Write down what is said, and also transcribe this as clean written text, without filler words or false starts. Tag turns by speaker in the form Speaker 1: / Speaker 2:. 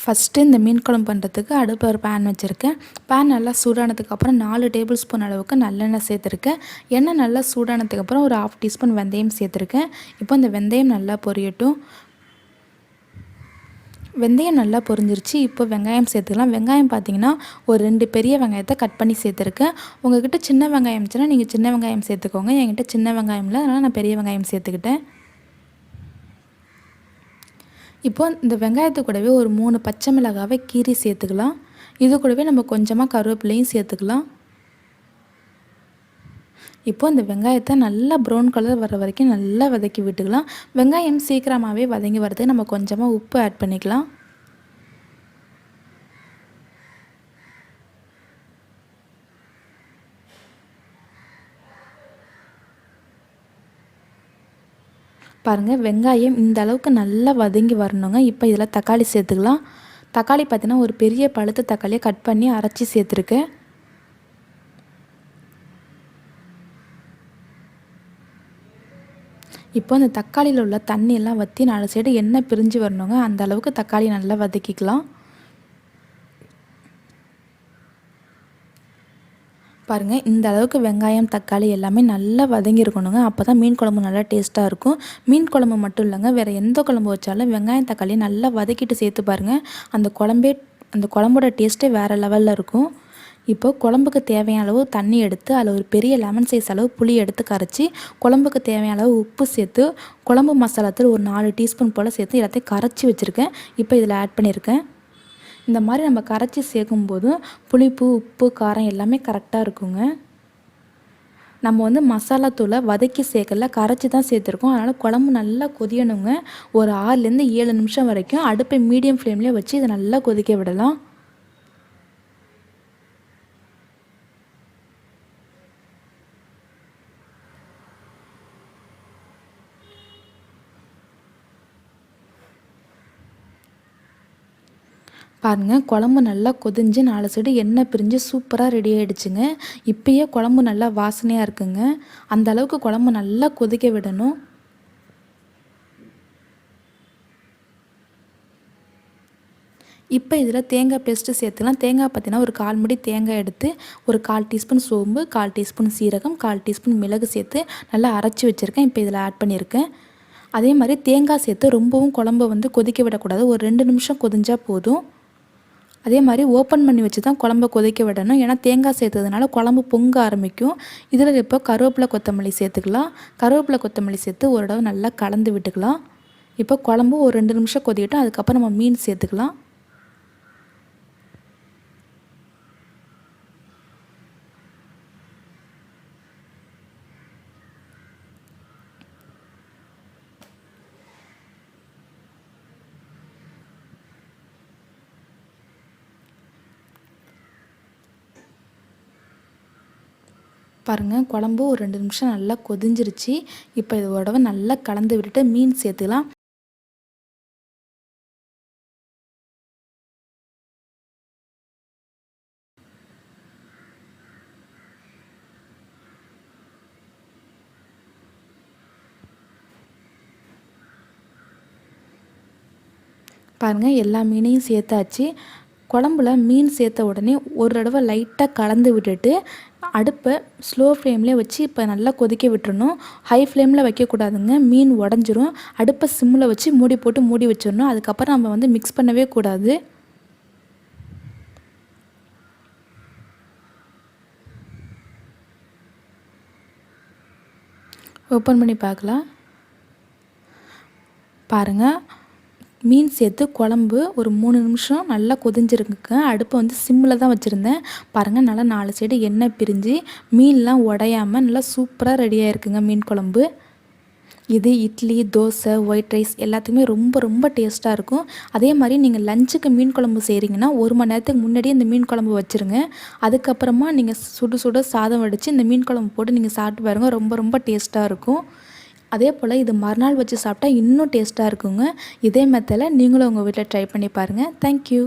Speaker 1: First இந்த மீன் குழம்பு பண்ணுறதுக்கு அடுப்பில் ஒரு பேன் வச்சுருக்கேன். பேன் நல்லா சூடானதுக்கப்புறம் 4 டேபிள் ஸ்பூன் அளவுக்கு நல்லெண்ணெய் சேர்த்துருக்கேன். எண்ணெய் நல்லா சூடானதுக்கப்புறம் ஒரு 1/2 டீஸ்பூன் வெந்தயம் சேர்த்துருக்கேன். இப்போ இந்த வெந்தயம் நல்லா பொரியட்டும். வெந்தயம் நல்லா பொரிஞ்சிருச்சு. இப்போ வெங்காயம் சேர்த்துக்கலாம். வெங்காயம் பார்த்திங்கன்னா ஒரு 2 பெரிய வெங்காயத்தை கட் பண்ணி சேர்த்துருக்கேன். உங்கள்கிட்ட சின்ன வெங்காயம் இருந்துச்சுன்னா நீங்கள் சின்ன வெங்காயம் சேர்த்துக்கோங்க. என்கிட்ட சின்ன வெங்காயம் இல்லை, அதனால் நான் பெரிய வெங்காயம் சேர்த்துக்கிட்டேன். இப்போ இந்த வெங்காயத்து கூடவே ஒரு 3 பச்சை மிளகாவை கீறி சேர்த்துக்கலாம். இது கூடவே நம்ம கொஞ்சமாக கருவேப்பிலையும் சேர்த்துக்கலாம். இப்போ இந்த வெங்காயத்தை நல்லா ப்ரௌன் கலர் வர வரைக்கும் நல்லா வதக்கி விட்டுக்கலாம். வெங்காயம் சீக்கிரமாகவே வதங்கி வரதுக்கு நம்ம கொஞ்சமாக உப்பு ஆட் பண்ணிக்கலாம். பாருங்கள், வெங்காயம் இந்த அளவுக்கு நல்லா வதங்கி வரணுங்க. இப்போ இதில் தக்காளி சேர்த்துக்கலாம். தக்காளி பார்த்திங்கன்னா ஒரு பெரிய பழுத்த தக்காளியை கட் பண்ணி அரைச்சி சேர்த்துருக்கேன். இப்போ அந்த தக்காளியில் உள்ள தண்ணியெல்லாம் வற்றி 4 சைடு எண்ணெய் பிரிஞ்சு வரணுங்க. அந்த அளவுக்கு தக்காளி நல்லா வதக்கிக்கலாம். பாருங்கள், இந்த அளவுக்கு வெங்காயம் தக்காளி எல்லாமே நல்லா வதங்கியிருக்கணுங்க. அப்போ தான் மீன் குழம்பு நல்லா டேஸ்ட்டாக இருக்கும். மீன் குழம்பு மட்டும் இல்லைங்க, வேறு எந்த குழம்பு வச்சாலும் வெங்காயம் தக்காளி நல்லா வதக்கிட்டு சேர்த்து பாருங்கள். அந்த குழம்போட டேஸ்ட்டே வேறு லெவலில் இருக்கும். இப்போ குழம்புக்கு தேவையான அளவு தண்ணி எடுத்து அதில் ஒரு பெரிய லெமன் சைஸ் அளவு புளி எடுத்து கரைச்சி குழம்புக்கு தேவையான அளவு உப்பு சேர்த்து குழம்பு மசாலாத்தில் ஒரு 4 டீஸ்பூன் போல் சேர்த்து எல்லாத்தையும் கரைச்சி வச்சுருக்கேன். இப்போ இதில் ஆட் பண்ணியிருக்கேன். இந்த மாதிரி நம்ம கரைச்சி சேர்க்கும்போது புளிப்பு உப்பு காரம் எல்லாமே கரெக்டாக இருக்குங்க. நம்ம மசாலா தூளை வதக்கி சேர்க்கல, கரைச்சி தான் சேர்த்துருக்கோம். அதனால் குழம்பு நல்லா கொதியணுங்க. ஒரு 6லேருந்து 7 நிமிஷம் வரைக்கும் அடுப்பை மீடியம் ஃப்ளேம்லேயே வச்சு இதை நல்லா கொதிக்க விடலாம். பாருங்கள், குழம்பு நல்லா கொதிஞ்சு 4 சைடு எண்ணெய் பிரிஞ்சு சூப்பராக ரெடி ஆகிடுச்சுங்க. இப்போயே குழம்பு நல்லா வாசனையாக இருக்குங்க. அந்த அளவுக்கு குழம்பு நல்லா கொதிக்க விடணும். இப்போ இதில் தேங்காய் பேஸ்ட்டு சேர்த்துக்கலாம். தேங்காய் பார்த்திங்கன்னா ஒரு 1/4 முடி தேங்காய் எடுத்து ஒரு 1/4 டீஸ்பூன் சோம்பு, 1/4 டீஸ்பூன் சீரகம், 1/4 டீஸ்பூன் மிளகு சேர்த்து நல்லா அரைச்சி வச்சுருக்கேன். இப்போ இதில் ஆட் பண்ணியிருக்கேன். அதே மாதிரி தேங்காய் சேர்த்து ரொம்பவும் குழம்பு கொதிக்க விடக்கூடாது. ஒரு 2 நிமிஷம் கொதிஞ்சால் போதும். அதே மாதிரி ஓப்பன் பண்ணி வச்சு தான் குழம்பை கொதிக்க விடணும். ஏன்னா தேங்காய் சேர்த்ததுனால குழம்பு பொங்க ஆரம்பிக்கும். இதில் இப்போ கருவேப்பிலை கொத்தமல்லி சேர்த்துக்கலாம். கருவேப்பிலை கொத்தமல்லி சேர்த்து ஒரு தடவை நல்லா கலந்து விட்டுக்கலாம். இப்போ குழம்பு ஒரு 2 நிமிஷம் கொதிக்கட்டும். அதுக்கப்புறம் நம்ம மீன் சேர்த்துக்கலாம். பாருங்கள், குழம்பு ஒரு 2 நிமிஷம் நல்லா கொதிஞ்சிருச்சு. இப்போ இது ஒரு தடவை நல்லா கலந்து விட்டுட்டு மீன் சேர்த்துக்கலாம். பாருங்கள், எல்லா மீனையும் சேர்த்தாச்சு. குழம்புல மீன் சேர்த்த உடனே ஒரு தடவை லைட்டாக கலந்து விட்டுட்டு அடுப்பை ஸ்லோ ஃப்ளேம்லேயே வச்சு இப்போ நல்லா கொதிக்க விட்டுறணும். ஹை ஃப்ளேமில் வைக்கக்கூடாதுங்க, மீன் உடஞ்சிரும். அடுப்பை சிம்மில் வச்சு மூடி போட்டு மூடி வச்சிடணும். அதுக்கப்புறம் நம்ம மிக்ஸ் பண்ணவே கூடாது. ஓப்பன் பண்ணி பார்க்கலாம். பாருங்கள், மீன் சேர்த்து குழம்பு ஒரு 3 நிமிஷம் நல்லா கொதிஞ்சிருக்குங்க. அடுப்பை சிம்மில் தான் வச்சுருந்தேன். பாருங்கள், நல்லா 4 சைடு எண்ணெய் பிரிஞ்சு மீன்லாம் உடையாமல் நல்லா சூப்பராக ரெடியாக இருக்குங்க மீன் குழம்பு. இது இட்லி, தோசை, ஒயிட் ரைஸ் எல்லாத்துக்குமே ரொம்ப ரொம்ப டேஸ்ட்டாக இருக்கும். அதே மாதிரி நீங்கள் லஞ்சுக்கு மீன் குழம்பு செய்கிறீங்கன்னா 1 மணி நேரத்துக்கு முன்னாடியே இந்த மீன் குழம்பு வச்சுருங்க. அதுக்கப்புறமா நீங்கள் சுடு சுட சாதம் வடித்து இந்த மீன் குழம்பு போட்டு நீங்கள் சாப்பிட்டு பாருங்கள், ரொம்ப ரொம்ப டேஸ்ட்டாக இருக்கும். அதே போல் இது மறுநாள் வச்சு சாப்பிட்டா இன்னும் டேஸ்ட்டாக இருக்குங்க. இதே மெத்தடில் நீங்களும் உங்கள் வீட்டில் ட்ரை பண்ணி பாருங்கள். தேங்க்யூ.